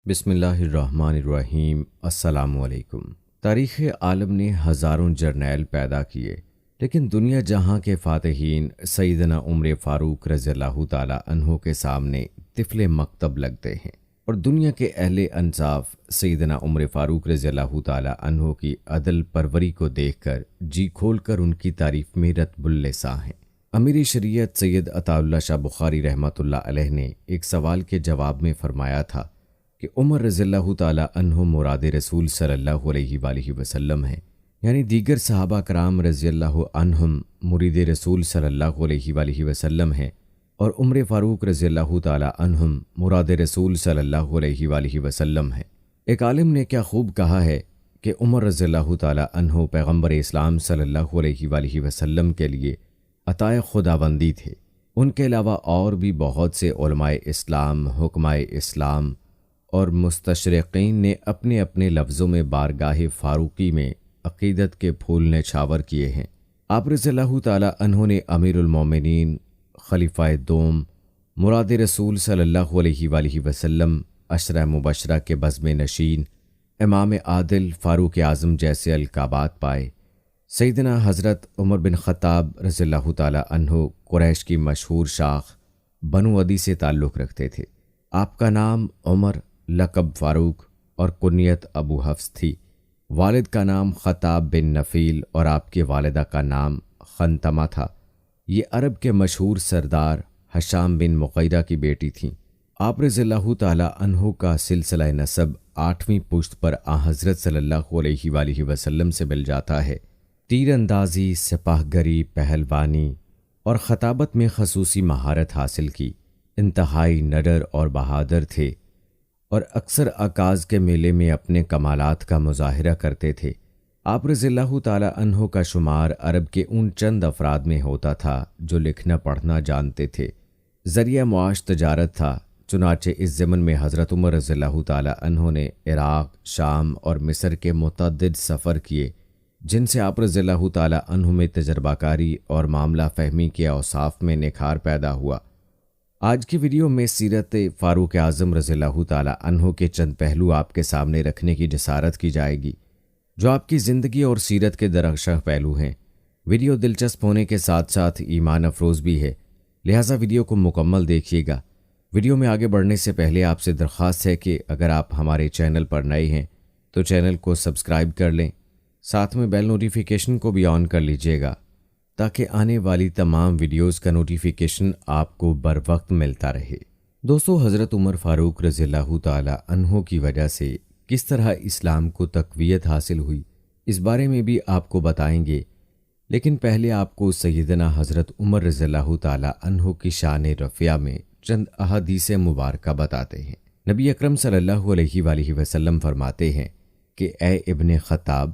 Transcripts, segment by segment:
بسم اللہ الرحمن الرحیم۔ السلام علیکم۔ تاریخ عالم نے ہزاروں جرنیل پیدا کیے، لیکن دنیا جہاں کے فاتحین سیدنا عمر فاروق رضی اللہ تعالی عنہ کے سامنے طفل مکتب لگتے ہیں، اور دنیا کے اہل انصاف سیدنا عمر فاروق رضی اللہ تعالی عنہ کی عدل پروری کو دیکھ کر جی کھول کر ان کی تعریف میں رتب اللساں ہیں۔ امیر شریعت سید عطا اللہ شاہ بخاری رحمۃ اللہ علیہ نے ایک سوال کے جواب میں فرمایا تھا کہ عمر رضی اللہ تعالی عنہ مراد رسول صلی اللہ علیہ وآلہ وسلم ہیں، یعنی دیگر صحابہ کرام رضی اللہ عنہم مرید رسول صلی اللہ علیہ وآلہ وسلم ہیں، اور عمر فاروق رضی اللہ تعالی عنہم مراد رسول صلی اللہ علیہ وآلہ وسلم ہیں۔ ایک عالم نے کیا خوب کہا ہے کہ عمر رضی اللہ تعالی عنہ پیغمبر اسلام صلی اللہ علیہ وآلہ وسلم کے لیے عطائے خداوندی تھے۔ ان کے علاوہ اور بھی بہت سے علماء اسلام، حکماء اسلام اور مستشرقین نے اپنے اپنے لفظوں میں بارگاہ فاروقی میں عقیدت کے پھول نچھاور کیے ہیں۔ آپ رضی اللہ تعالی عنہ نے امیر المومنین، خلیفہ دوم، مراد رسول صلی اللہ علیہ وآلہ وسلم، عشرہ مبشرہ کے بزم نشین، امام عادل، فاروق اعظم جیسے القابات پائے۔ سیدنا حضرت عمر بن خطاب رضی اللہ تعالی عنہ قریش کی مشہور شاخ بنو عدی سے تعلق رکھتے تھے۔ آپ کا نام عمر، لقب فاروق اور کنیت ابو حفص تھی۔ والد کا نام خطاب بن نفیل اور آپ کی والدہ کا نام خنتمہ تھا۔ یہ عرب کے مشہور سردار حشام بن مغیرہ کی بیٹی تھیں۔ آپ رضی اللہ تعالی عنہ کا سلسلہ نسب 8ویں پشت پر حضرت صلی اللہ علیہ وآلہ وسلم سے مل جاتا ہے۔ تیر اندازی، سپاہ گری، پہلوانی اور خطابت میں خصوصی مہارت حاصل کی۔ انتہائی نڈر اور بہادر تھے اور اکثر عکاظ کے میلے میں اپنے کمالات کا مظاہرہ کرتے تھے۔ آپ رضی اللہ تعالی عنہ کا شمار عرب کے ان چند افراد میں ہوتا تھا جو لکھنا پڑھنا جانتے تھے۔ ذریعہ معاش تجارت تھا، چنانچہ اس ضمن میں حضرت عمر رضی اللہ تعالی عنہ نے عراق، شام اور مصر کے متعدد سفر کیے، جن سے آپ رضی اللہ تعالی عنہ میں تجربہ کاری اور معاملہ فہمی کے اوصاف میں نکھار پیدا ہوا۔ آج کی ویڈیو میں سیرت فاروق اعظم رضی اللہ تعالی عنہ کے چند پہلو آپ کے سامنے رکھنے کی جسارت کی جائے گی، جو آپ کی زندگی اور سیرت کے درخشاں پہلو ہیں۔ ویڈیو دلچسپ ہونے کے ساتھ ساتھ ایمان افروز بھی ہے، لہٰذا ویڈیو کو مکمل دیکھیے گا۔ ویڈیو میں آگے بڑھنے سے پہلے آپ سے درخواست ہے کہ اگر آپ ہمارے چینل پر نئے ہیں تو چینل کو سبسکرائب کر لیں، ساتھ میں بیل نوٹیفیکیشن کو بھی آن کر لیجیے گا تاکہ آنے والی تمام ویڈیوز کا نوٹیفیکیشن آپ کو بر وقت ملتا رہے۔ دوستو، حضرت عمر فاروق رضی اللہ تعالی عنہ کی وجہ سے کس طرح اسلام کو تقویت حاصل ہوئی، اس بارے میں بھی آپ کو بتائیں گے، لیکن پہلے آپ کو سیدنا حضرت عمر رضی اللہ تعالی عنہ کی شان رفیع میں چند احادیث مبارکہ بتاتے ہیں۔ نبی اکرم صلی اللہ علیہ وآلہ وسلم فرماتے ہیں کہ اے ابن خطاب،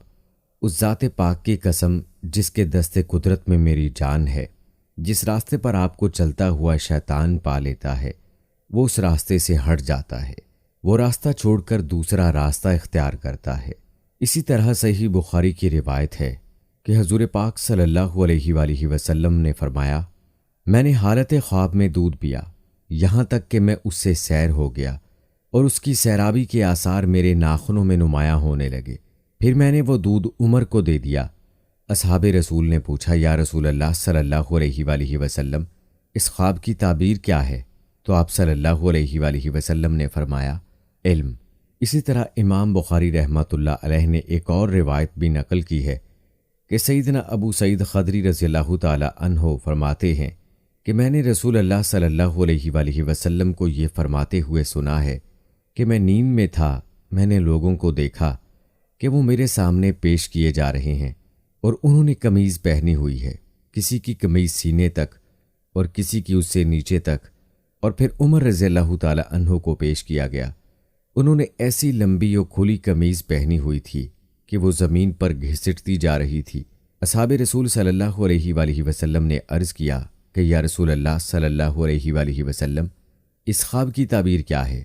اس ذات پاک کی قسم جس کے دست قدرت میں میری جان ہے، جس راستے پر آپ کو چلتا ہوا شیطان پا لیتا ہے، وہ اس راستے سے ہٹ جاتا ہے، وہ راستہ چھوڑ کر دوسرا راستہ اختیار کرتا ہے۔ اسی طرح صحیح بخاری کی روایت ہے کہ حضور پاک صلی اللہ علیہ وآلہ وسلم نے فرمایا، میں نے حالت خواب میں دودھ پیا، یہاں تک کہ میں اس سے سیر ہو گیا اور اس کی سیرابی کے آثار میرے ناخنوں میں نمایاں ہونے لگے۔ پھر میں نے وہ دودھ عمر کو دے دیا۔ اصحاب رسول نے پوچھا، یا رسول اللہ صلی اللہ علیہ وآلہ وسلم، اس خواب کی تعبیر کیا ہے؟ تو آپ صلی اللہ علیہ وآلہ وسلم نے فرمایا، علم۔ اسی طرح امام بخاری رحمۃ اللہ علیہ نے ایک اور روایت بھی نقل کی ہے کہ سیدنا ابو سعید خدری رضی اللہ تعالی عنہ فرماتے ہیں کہ میں نے رسول اللہ صلی اللہ علیہ وآلہ وسلم کو یہ فرماتے ہوئے سنا ہے کہ میں نیند میں تھا، میں نے لوگوں کو دیکھا کہ وہ میرے سامنے پیش کیے جا رہے ہیں اور انہوں نے قمیض پہنی ہوئی ہے، کسی کی قمیض سینے تک اور کسی کی اس سے نیچے تک، اور پھر عمر رضی اللہ تعالی عنہ کو پیش کیا گیا۔ انہوں نے ایسی لمبی اور کھلی قمیض پہنی ہوئی تھی کہ وہ زمین پر گھسٹتی جا رہی تھی۔ اصحاب رسول صلی اللہ علیہ وآلہ وسلم نے عرض کیا کہ یا رسول اللہ صلی اللہ علیہ وآلہ وسلم، اس خواب کی تعبیر کیا ہے؟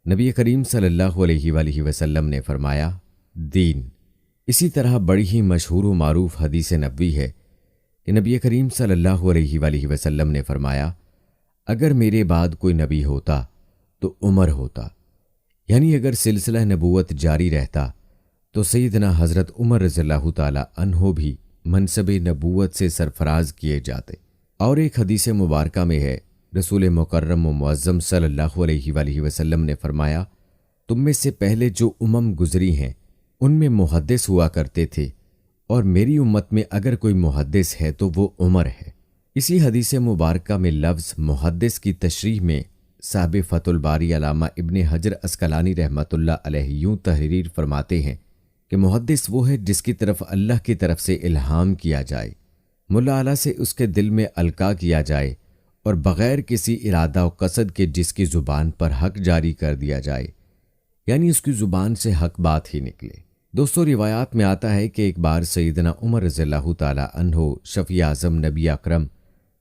نبی کریم صلی اللہ علیہ وآلہ وسلم نے فرمایا، دین۔ اسی طرح بڑی ہی مشہور و معروف حدیث نبوی ہے کہ نبی کریم صلی اللہ علیہ وآلہ وسلم نے فرمایا، اگر میرے بعد کوئی نبی ہوتا تو عمر ہوتا۔ یعنی اگر سلسلہ نبوت جاری رہتا تو سیدنا حضرت عمر رضی اللہ تعالی عنہ بھی منصب نبوت سے سرفراز کیے جاتے۔ اور ایک حدیث مبارکہ میں ہے، رسول مکرم و معظم صلی اللہ علیہ وآلہ وسلم نے فرمایا، تم میں سے پہلے جو گزری ہیں ان میں محدث ہوا کرتے تھے، اور میری امت میں اگر کوئی محدث ہے تو وہ عمر ہے۔ اسی حدیث مبارکہ میں لفظ محدث کی تشریح میں صاحب فتح الباری علامہ ابن حجر عسقلانی رحمۃ اللہ علیہ یوں تحریر فرماتے ہیں کہ محدث وہ ہے جس کی طرف اللہ کی طرف سے الہام کیا جائے، ملا اعلیٰ سے اس کے دل میں القاء کیا جائے، اور بغیر کسی ارادہ و قصد کے جس کی زبان پر حق جاری کر دیا جائے، یعنی اس کی زبان سے حق بات ہی نکلے۔ دوستو، روایات میں آتا ہے کہ ایک بار سیدنا عمر رضی اللہ تعالی عنہ شفیع اعظم نبی اکرم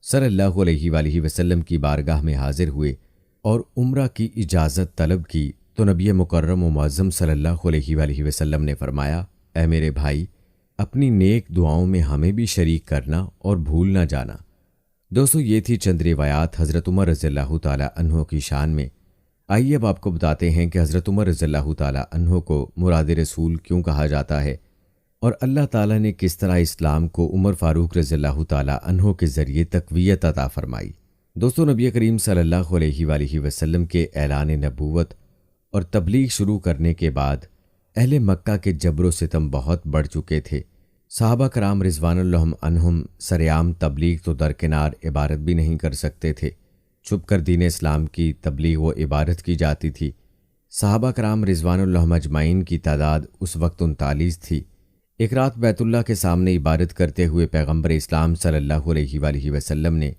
صلی اللہ علیہ وآلہ وسلم کی بارگاہ میں حاضر ہوئے اور عمرہ کی اجازت طلب کی تو نبی مکرم و معظم صلی اللہ علیہ وآلہ وسلم نے فرمایا، اے میرے بھائی، اپنی نیک دعاؤں میں ہمیں بھی شریک کرنا اور بھول نہ جانا۔ دوستو، یہ تھی چند روایات حضرت عمر رضی اللہ تعالی عنہ کی شان میں۔ آئیے اب آپ کو بتاتے ہیں کہ حضرت عمر رضی اللہ تعالی عنہ کو مراد رسول کیوں کہا جاتا ہے، اور اللہ تعالیٰ نے کس طرح اسلام کو عمر فاروق رضی اللہ تعالی عنہ کے ذریعے تقویت عطا فرمائی۔ دوستو، نبی کریم صلی اللہ علیہ وآلہ وسلم کے اعلان نبوت اور تبلیغ شروع کرنے کے بعد اہل مکہ کے جبر و ستم بہت بڑھ چکے تھے۔ صحابہ کرام رضوان اللہ عنہم سرعام تبلیغ تو درکنار عبادت بھی نہیں کر سکتے تھے، چھپ کر دین اسلام کی تبلیغ و عبادت کی جاتی تھی۔ صحابہ کرام رضوان اللہ اجمعین کی تعداد اس وقت 39 تھی۔ ایک رات بیت اللہ کے سامنے عبادت کرتے ہوئے پیغمبر اسلام صلی اللہ علیہ وآلہ وسلم نے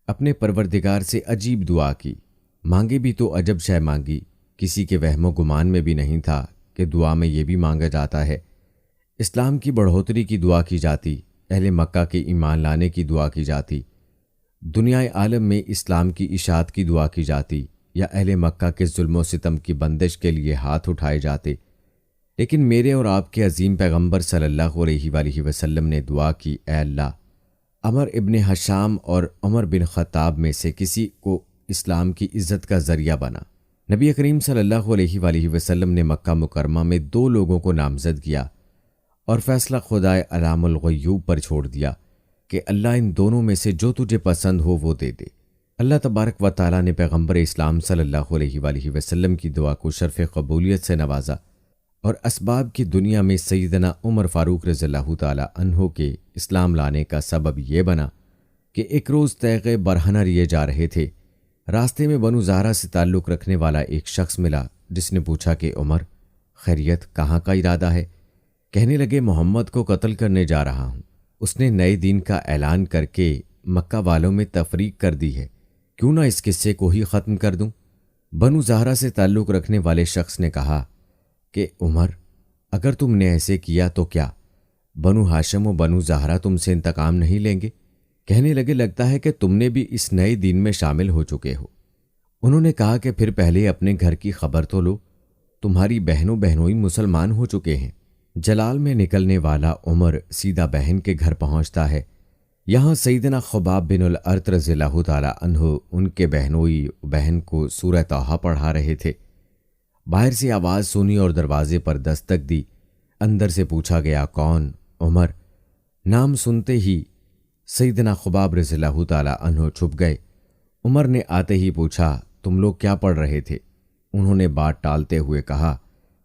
اپنے پروردگار سے عجیب دعا کی، مانگی بھی تو عجب شے مانگی، کسی کے وہم و گمان میں بھی نہیں تھا کہ دعا میں یہ بھی مانگا جاتا ہے۔ اسلام کی بڑھوتری کی دعا کی جاتی، اہل مکہ کے ایمان لانے کی دعا کی جاتی، دنیا عالم میں اسلام کی اشاعت کی دعا کی جاتی، یا اہل مکہ کے ظلم و ستم کی بندش کے لیے ہاتھ اٹھائے جاتے۔ لیکن میرے اور آپ کے عظیم پیغمبر صلی اللہ علیہ وآلہ وسلم نے دعا کی، اے اللہ، عمر ابن حشام اور عمر بن خطاب میں سے کسی کو اسلام کی عزت کا ذریعہ بنا۔ نبی کریم صلی اللہ علیہ وآلہ وسلم نے مکہ مکرمہ میں 2 لوگوں کو نامزد کیا اور فیصلہ خدائے علام الغیوب پر چھوڑ دیا کہ اللہ ان دونوں میں سے جو تجھے پسند ہو وہ دے دے۔ اللہ تبارک و تعالیٰ نے پیغمبر اسلام صلی اللہ علیہ وآلہ وسلم کی دعا کو شرف قبولیت سے نوازا، اور اسباب کی دنیا میں سیدنا عمر فاروق رضی اللہ تعالی عنہ کے اسلام لانے کا سبب یہ بنا کہ ایک روز تیغ برہنہ لیے جا رہے تھے۔ راستے میں بنو زہرہ سے تعلق رکھنے والا ایک شخص ملا جس نے پوچھا کہ عمر، خیریت، کہاں کا ارادہ ہے؟ کہنے لگے، محمد کو قتل کرنے جا رہا ہوں۔ اس نے نئے دین کا اعلان کر کے مکہ والوں میں تفریق کر دی ہے، کیوں نہ اس قصے کو ہی ختم کر دوں؟ بنو زہرہ سے تعلق رکھنے والے شخص نے کہا کہ عمر، اگر تم نے ایسے کیا تو کیا بنو ہاشم و بنو زہرہ تم سے انتقام نہیں لیں گے؟ کہنے لگے، لگتا ہے کہ تم نے بھی اس نئے دین میں شامل ہو چکے ہو۔ انہوں نے کہا کہ پھر پہلے اپنے گھر کی خبر تو لو، تمہاری بہنوں بہنوئی مسلمان ہو چکے ہیں۔ جلال میں نکلنے والا عمر سیدھا بہن کے گھر پہنچتا ہے۔ یہاں سیدنا خباب بن الارت رضی اللہ تعالی عنہ ان کے بہنوئی بہن کو سورہ طٰہٰ پڑھا رہے تھے۔ باہر سے آواز سنی اور دروازے پر دستک دی۔ اندر سے پوچھا گیا، کون؟ عمر۔ نام سنتے ہی سیدنا خباب رضی اللہ تعالی عنہ چھپ گئے۔ عمر نے آتے ہی پوچھا، تم لوگ کیا پڑھ رہے تھے؟ انہوں نے بات ٹالتے ہوئے کہا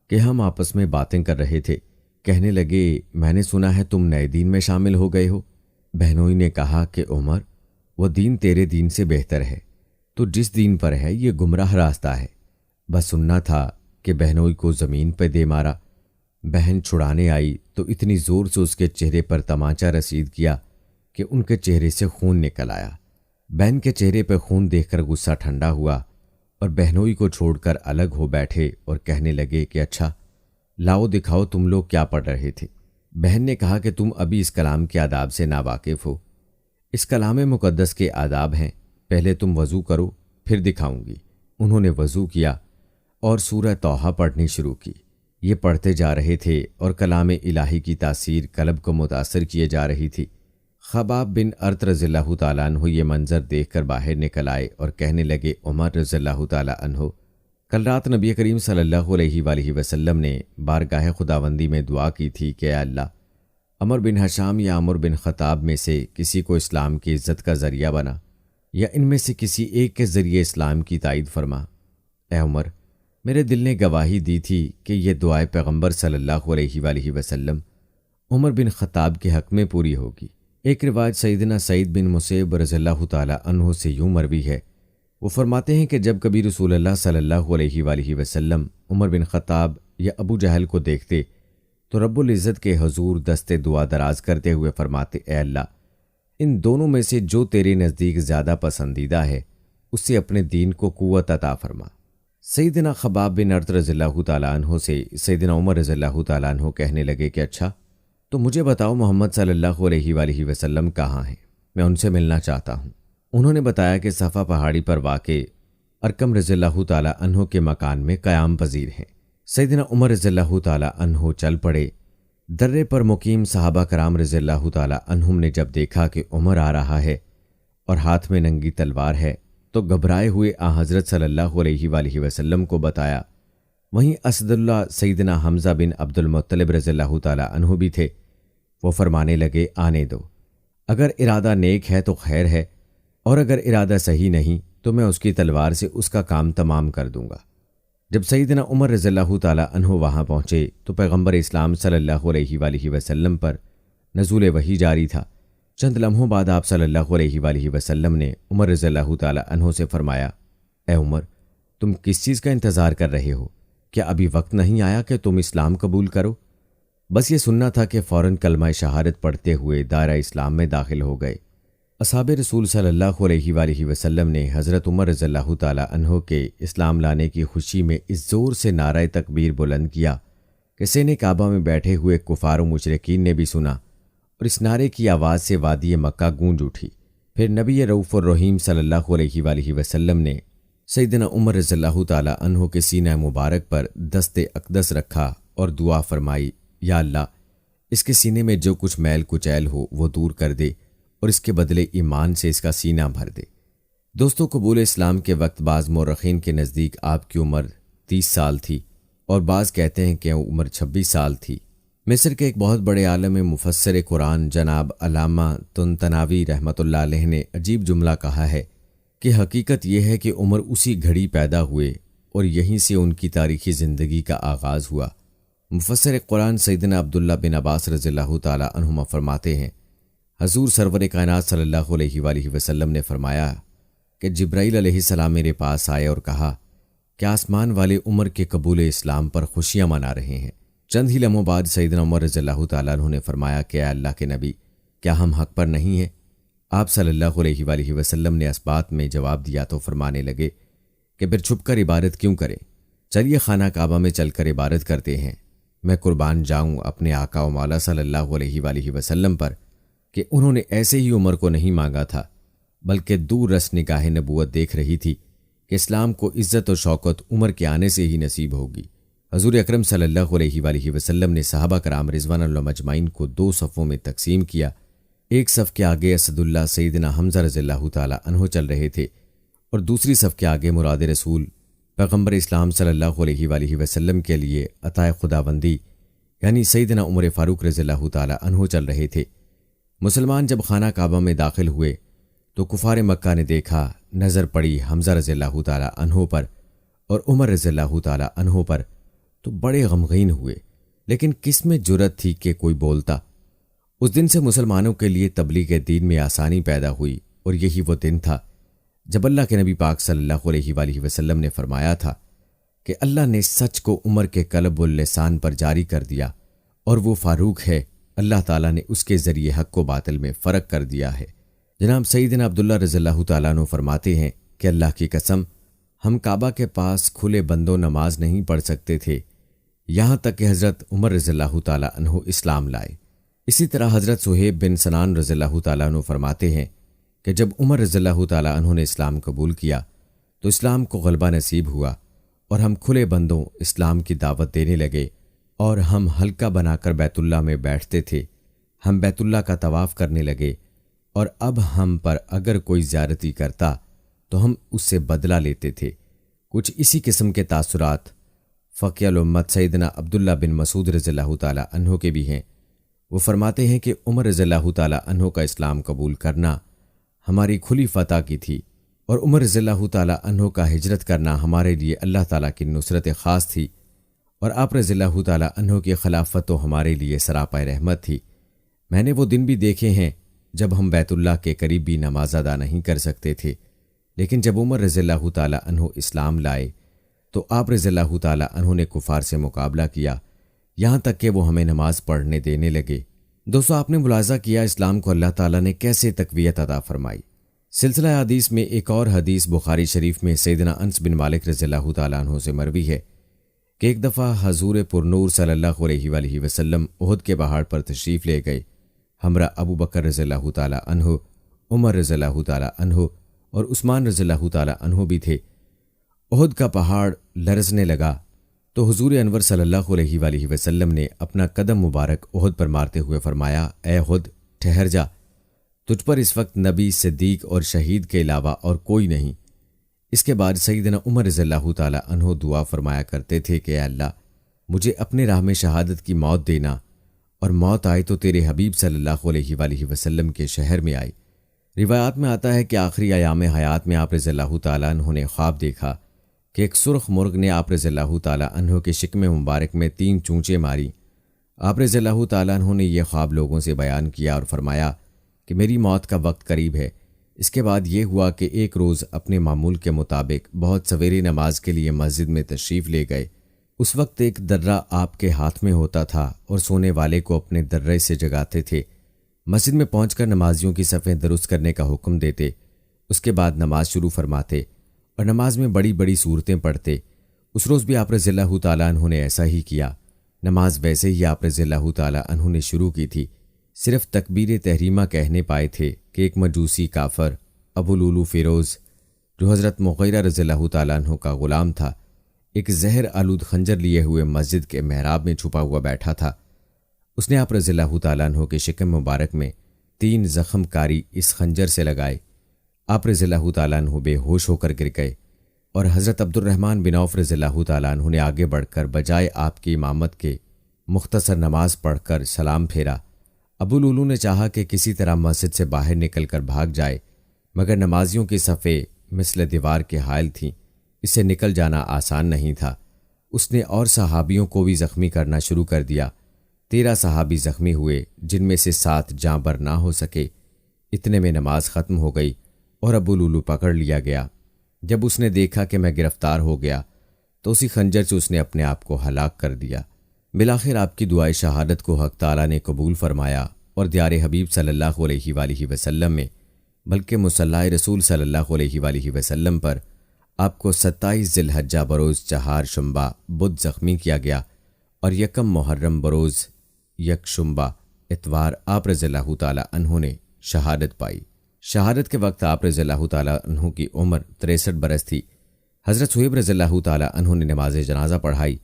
کہ ہم آپس میں باتیں کر رہے تھے۔ کہنے لگے، میں نے سنا ہے تم نئے دین میں شامل ہو گئے ہو۔ بہنوئی نے کہا کہ عمر، وہ دین تیرے دین سے بہتر ہے، تو جس دین پر ہے یہ گمراہ راستہ ہے۔ بس سننا تھا کہ بہنوئی کو زمین پہ دے مارا۔ بہن چھڑانے آئی تو اتنی زور سے اس کے چہرے پر تمانچہ رسید کیا کہ ان کے چہرے سے خون نکل آیا۔ بہن کے چہرے پہ خون دیکھ کر غصہ ٹھنڈا ہوا اور بہنوئی کو چھوڑ کر الگ ہو بیٹھے اور کہنے لگے کہ اچھا لاؤ دکھاؤ تم لوگ کیا پڑھ رہے تھے۔ بہن نے کہا کہ تم ابھی اس کلام کے آداب سے ناواقف ہو۔ اس کلام مقدس کے آداب ہیں، پہلے تم وضو کرو پھر دکھاؤں گی۔ انہوں نے وضو کیا اور سورہ طٰہٰ پڑھنی شروع کی۔ یہ پڑھتے جا رہے تھے اور کلام الہی کی تاثیر قلب کو متاثر کیے جا رہی تھی۔ خباب بن ارت رضی اللہ تعالیٰ عنہ یہ منظر دیکھ کر باہر نکل آئے اور کہنے لگے، عمر رضی اللہ تعالیٰ عنہ، کل رات نبی کریم صلی اللہ علیہ وآلہ وسلم نے بارگاہ خداوندی میں دعا کی تھی کہ اے اللہ، عمر بن حشام یا عمر بن خطاب میں سے کسی کو اسلام کی عزت کا ذریعہ بنا، یا ان میں سے کسی ایک کے ذریعے اسلام کی تائید فرما۔ اے عمر، میرے دل نے گواہی دی تھی کہ یہ دعائے پیغمبر صلی اللہ علیہ وآلہ وسلم عمر بن خطاب کے حق میں پوری ہوگی۔ ایک روایت سیدنا سعید بن مسیب رضی اللہ تعالی عنہ سے یوں مروی ہے، وہ فرماتے ہیں کہ جب کبھی رسول اللہ صلی اللہ علیہ وآلہ وسلم عمر بن خطاب یا ابو جہل کو دیکھتے تو رب العزت کے حضور دستے دعا دراز کرتے ہوئے فرماتے، اے اللہ، ان دونوں میں سے جو تیرے نزدیک زیادہ پسندیدہ ہے اس سے اپنے دین کو قوت عطا فرما۔ سیدنا خباب بن ارت رضی اللہ تعالیٰ عنہ سے سیدنا عمر رضی اللہ تعالیٰ عنہ کہنے لگے کہ اچھا تو مجھے بتاؤ محمد صلی اللہ علیہ وآلہ وسلم کہاں ہیں، میں ان سے ملنا چاہتا ہوں۔ انہوں نے بتایا کہ صفا پہاڑی پر واقع ارکم رضی اللہ تعالیٰ عنہ کے مکان میں قیام پذیر ہیں۔ سیدنا عمر رضی اللہ تعالیٰ عنہ چل پڑے۔ درے پر مقیم صحابہ کرام رضی اللہ تعالیٰ عنہم نے جب دیکھا کہ عمر آ رہا ہے اور ہاتھ میں ننگی تلوار ہے تو گھبرائے ہوئے حضرت صلی اللہ علیہ وآلہ وسلم کو بتایا۔ وہیں اسد اللہ سیدنا حمزہ بن عبد المطلب رضی اللہ تعالیٰ عنہ بھی تھے۔ وہ فرمانے لگے، آنے دو، اگر ارادہ نیک ہے تو خیر ہے، اور اگر ارادہ صحیح نہیں تو میں اس کی تلوار سے اس کا کام تمام کر دوں گا۔ جب سیدنا عمر رضی اللہ تعالیٰ عنہ وہاں پہنچے تو پیغمبر اسلام صلی اللہ علیہ وآلہ وسلم پر نزول وحی جاری تھا۔ چند لمحوں بعد آپ صلی اللہ علیہ وآلہ وسلم نے عمر رضی اللہ تعالیٰ عنہ سے فرمایا، اے عمر، تم کس چیز کا انتظار کر رہے ہو؟ کیا ابھی وقت نہیں آیا کہ تم اسلام قبول کرو؟ بس یہ سننا تھا کہ فوراً کلمہ شہادت پڑھتے ہوئے دائرہ اسلام میں داخل ہو گئے۔ اصحاب رسول صلی اللہ علیہ وآلہ وسلم نے حضرت عمر رضی اللہ تعالیٰ عنہ کے اسلام لانے کی خوشی میں اس زور سے نعرہ تکبیر بلند کیا کہ سین کعبہ میں بیٹھے ہوئے کفار و مشرکین نے بھی سنا، اور اس نعرے کی آواز سے وادی مکہ گونج اٹھی۔ پھر نبی رؤوف الرحیم صلی اللہ علیہ وآلہ وسلم نے سیدنا عمر رضی اللہ تعالیٰ عنہ کے سینہ مبارک پر دست اقدس رکھا اور دعا فرمائی، یا اللہ، اس کے سینے میں جو کچھ میل کچیل ہو وہ دور کر دے اور اس کے بدلے ایمان سے اس کا سینہ بھر دے۔ دوستوں، قبول اسلام کے وقت بعض مورخین کے نزدیک آپ کی عمر 30 سال تھی اور بعض کہتے ہیں کہ عمر 26 سال تھی۔ مصر کے ایک بہت بڑے عالم مفسر قرآن جناب علامہ طنطاوی رحمۃ اللہ علیہ نے عجیب جملہ کہا ہے کہ حقیقت یہ ہے کہ عمر اسی گھڑی پیدا ہوئے اور یہیں سے ان کی تاریخی زندگی کا آغاز ہوا۔ مفسر قرآن سیدنا عبداللہ بن عباس رضی اللہ تعالیٰ عنہما فرماتے ہیں، حضور سرور کائنات صلی اللہ علیہ وآلہ وسلم نے فرمایا کہ جبرائیل علیہ السلام میرے پاس آئے اور کہا کہ آسمان والے عمر کے قبول اسلام پر خوشیاں منا رہے ہیں۔ چند ہی لمحوں بعد سیدنا عمر رضی اللہ تعالیٰ عنہ نے فرمایا کہ اے اللہ کے نبی، کیا ہم حق پر نہیں ہیں؟ آپ صلی اللہ علیہ وآلہ وسلم نے اس بات میں جواب دیا تو فرمانے لگے کہ پھر چھپ کر عبادت کیوں کریں؟ چلیے خانہ کعبہ میں چل کر عبادت کرتے ہیں۔ میں قربان جاؤں اپنے آقا و مولا صلی اللہ علیہ وآلہ وسلم پر کہ انہوں نے ایسے ہی عمر کو نہیں مانگا تھا، بلکہ دور رس نگاہ نبوت دیکھ رہی تھی کہ اسلام کو عزت و شوکت عمر کے آنے سے ہی نصیب ہوگی۔ حضور اکرم صلی اللہ علیہ وآلہ وسلم نے صحابہ کرام رضوان اللہ مجمعین کو 2 صفوں میں تقسیم کیا۔ ایک صف کے آگے اسد اللہ سیدنا حمزہ رضی اللہ تعالیٰ عنہ چل رہے تھے اور دوسری صف کے آگے مراد رسول پیغمبر اسلام صلی اللہ علیہ وآلہ وسلم کے لیے عطائے خداوندی یعنی سیدنا عمر فاروق رضی اللہ تعالیٰ عنہ چل رہے تھے۔ مسلمان جب خانہ کعبہ میں داخل ہوئے تو کفار مکہ نے دیکھا، نظر پڑی حمزہ رضی اللہ تعالیٰ عنہ پر اور عمر رضی اللہ تعالیٰ عنہ پر تو بڑے غمگین ہوئے، لیکن کس میں جرأت تھی کہ کوئی بولتا؟ اس دن سے مسلمانوں کے لیے تبلیغ دین میں آسانی پیدا ہوئی، اور یہی وہ دن تھا جب اللہ کے نبی پاک صلی اللہ علیہ وآلہ وسلم نے فرمایا تھا کہ اللہ نے سچ کو عمر کے قلب واللسان پر جاری کر دیا، اور وہ فاروق ہے، اللہ تعالیٰ نے اس کے ذریعے حق و باطل میں فرق کر دیا ہے۔ جناب سیدنا عبداللہ رضی اللہ تعالیٰ عنہ فرماتے ہیں کہ اللہ کی قسم، ہم کعبہ کے پاس کھلے بندوں نماز نہیں پڑھ سکتے تھے، یہاں تک کہ حضرت عمر رضی اللہ تعالیٰ عنہ اسلام لائے۔ اسی طرح حضرت صہیب بن سنان رضی اللہ تعالیٰ عنہ فرماتے ہیں کہ جب عمر رضی اللہ تعالیٰ عنہ نے اسلام قبول کیا تو اسلام کو غلبہ نصیب ہوا، اور ہم کھلے بندوں اسلام کی دعوت دینے لگے، اور ہم حلقہ بنا کر بیت اللہ میں بیٹھتے تھے، ہم بیت اللہ کا طواف کرنے لگے، اور اب ہم پر اگر کوئی زیارتی کرتا تو ہم اس سے بدلہ لیتے تھے، کچھ اسی قسم کے تاثرات فقیہ الامت سیدنا عبداللہ بن مسعود رضی اللہ تعالیٰ عنہ کے بھی ہیں۔ وہ فرماتے ہیں کہ عمر رضی اللہ تعالیٰ عنہ کا اسلام قبول کرنا ہماری کھلی فتح کی تھی، اور عمر رضی اللہ تعالیٰ عنہ کا ہجرت کرنا ہمارے لیے اللہ تعالیٰ کی نصرت خاص تھی، اور آپ رضی اللہ تعالیٰ عنہ کی خلافت تو ہمارے لیے سراپا رحمت تھی۔ میں نے وہ دن بھی دیکھے ہیں جب ہم بیت اللہ کے قریب بھی نماز ادا نہیں کر سکتے تھے، لیکن جب عمر رضی اللہ تعالیٰ عنہ اسلام لائے تو آپ رضی اللہ تعالیٰ عنہ نے کفار سے مقابلہ کیا، یہاں تک کہ وہ ہمیں نماز پڑھنے دینے لگے۔ دوستو، آپ نے ملاحظہ کیا اسلام کو اللہ تعالیٰ نے کیسے تقویت عطا فرمائی۔ سلسلہ حدیث میں ایک اور حدیث بخاری شریف میں سیدنا انس بن مالک رضی اللہ تعالیٰ عنہ سے مروی ہے کہ ایک دفعہ حضور پرنور صلی اللہ علیہ وآلہ وسلم احد کے پہاڑ پر تشریف لے گئے۔ ہمراہ ابو بکر رضی اللہ تعالیٰ عنہ، عمر رضی اللہ تعالیٰ عنہ اور عثمان رضی اللہ تعالیٰ عنہ بھی تھے۔ احد کا پہاڑ لرزنے لگا تو حضور انور صلی اللہ علیہ وآلہ وسلم نے اپنا قدم مبارک احد پر مارتے ہوئے فرمایا، اے احد ٹھہر جا، تجھ پر اس وقت نبی، صدیق اور شہید کے علاوہ اور کوئی نہیں۔ اس کے بعد سیدنا عمر رضی اللہ تعالیٰ عنہ دعا فرمایا کرتے تھے کہ اے اللہ مجھے اپنے راہ میں شہادت کی موت دینا، اور موت آئے تو تیرے حبیب صلی اللہ علیہ وآلہ وسلم کے شہر میں آئی۔ روایات میں آتا ہے کہ آخری ایام حیات میں آپ رضی اللہ تعالیٰ عنہ نے خواب دیکھا کہ ایک سرخ مرغ نے آپ رضی اللہ تعالیٰ عنہ کے شکم مبارک میں 3 چونچیں ماری۔ آپ رضی اللہ تعالیٰ عنہ نے یہ خواب لوگوں سے بیان کیا اور فرمایا کہ میری موت کا وقت قریب ہے۔ اس کے بعد یہ ہوا کہ ایک روز اپنے معمول کے مطابق بہت سویرے نماز کے لیے مسجد میں تشریف لے گئے۔ اس وقت ایک درہ آپ کے ہاتھ میں ہوتا تھا اور سونے والے کو اپنے درے سے جگاتے تھے۔ مسجد میں پہنچ کر نمازیوں کی صفیں درست کرنے کا حکم دیتے، اس کے بعد نماز شروع فرماتے اور نماز میں بڑی بڑی صورتیں پڑھتے۔ اس روز بھی آپ رضی اللہ تعالیٰ عنہ نے ایسا ہی کیا۔ نماز ویسے ہی آپ رضی اللہ تعالیٰ عنہ نے شروع کی تھی، صرف تکبیر تحریمہ کہنے پائے تھے کہ ایک مجوسی کافر ابو لولو فیروز جو حضرت مغیرہ رضی اللہ تعالیٰ عنہ کا غلام تھا، ایک زہر آلود خنجر لیے ہوئے مسجد کے محراب میں چھپا ہوا بیٹھا تھا۔ اس نے آپ رضی اللہ تعالیٰ عنہ کے شکم مبارک میں 3 زخم کاری اس خنجر سے لگائے۔ آپ رضی اللہ تعالیٰ عنہ بے ہوش ہو کر گر گئے، اور حضرت عبد الرحمن بن عوف رضی اللہ تعالیٰ عنہ نے آگے بڑھ کر بجائے آپ کی امامت کے مختصر نماز پڑھ کر سلام پھیرا۔ ابو لولو نے چاہا کہ کسی طرح مسجد سے باہر نکل کر بھاگ جائے، مگر نمازیوں کی صفیں مثل دیوار کے حائل تھیں، اس سے نکل جانا آسان نہیں تھا۔ اس نے اور صحابیوں کو بھی زخمی کرنا شروع کر دیا۔ 13 صحابی زخمی ہوئے، جن میں سے 7 جاں بر نہ ہو سکے۔ اتنے میں نماز ختم ہو گئی اور ابو لولو پکڑ لیا گیا۔ جب اس نے دیکھا کہ میں گرفتار ہو گیا تو اسی خنجر سے اس نے اپنے آپ کو ہلاک کر دیا۔ بالآخر آپ کی دعائے شہادت کو حق تعالیٰ نے قبول فرمایا اور دیار حبیب صلی اللہ علیہ وآلہ وسلم میں، بلکہ مصلی رسول صلی اللہ علیہ وآلہ وسلم پر آپ کو 27 ذی الحجہ بروز 4 شنبہ بدھ زخمی کیا گیا، اور 1 محرم بروز 1 شنبہ اتوار آپ رضی اللہ تعالیٰ عنہ نے شہادت پائی۔ شہادت کے وقت آپ رضی اللہ تعالیٰ عنہ کی عمر 63 برس تھی۔ حضرت صہیب رضی اللہ تعالیٰ عنہ نے نماز جنازہ پڑھائی،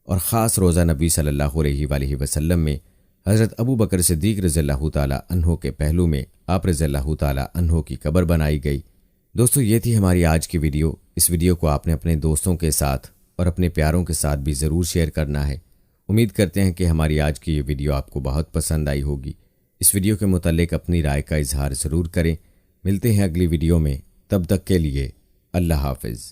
اور خاص روزہ نبی صلی اللہ علیہ وآلہ وسلم میں حضرت ابو بکر صدیق رضی اللہ تعالیٰ عنہ کے پہلو میں آپ رضی اللہ تعالیٰ عنہ کی قبر بنائی گئی۔ دوستو، یہ تھی ہماری آج کی ویڈیو۔ اس ویڈیو کو آپ نے اپنے دوستوں کے ساتھ اور اپنے پیاروں کے ساتھ بھی ضرور شیئر کرنا ہے۔ امید کرتے ہیں کہ ہماری آج کی یہ ویڈیو آپ کو بہت پسند آئی ہوگی۔ اس ویڈیو کے متعلق اپنی رائے کا اظہار ضرور کریں۔ ملتے ہیں اگلی ویڈیو میں، تب تک کے لیے اللہ حافظ۔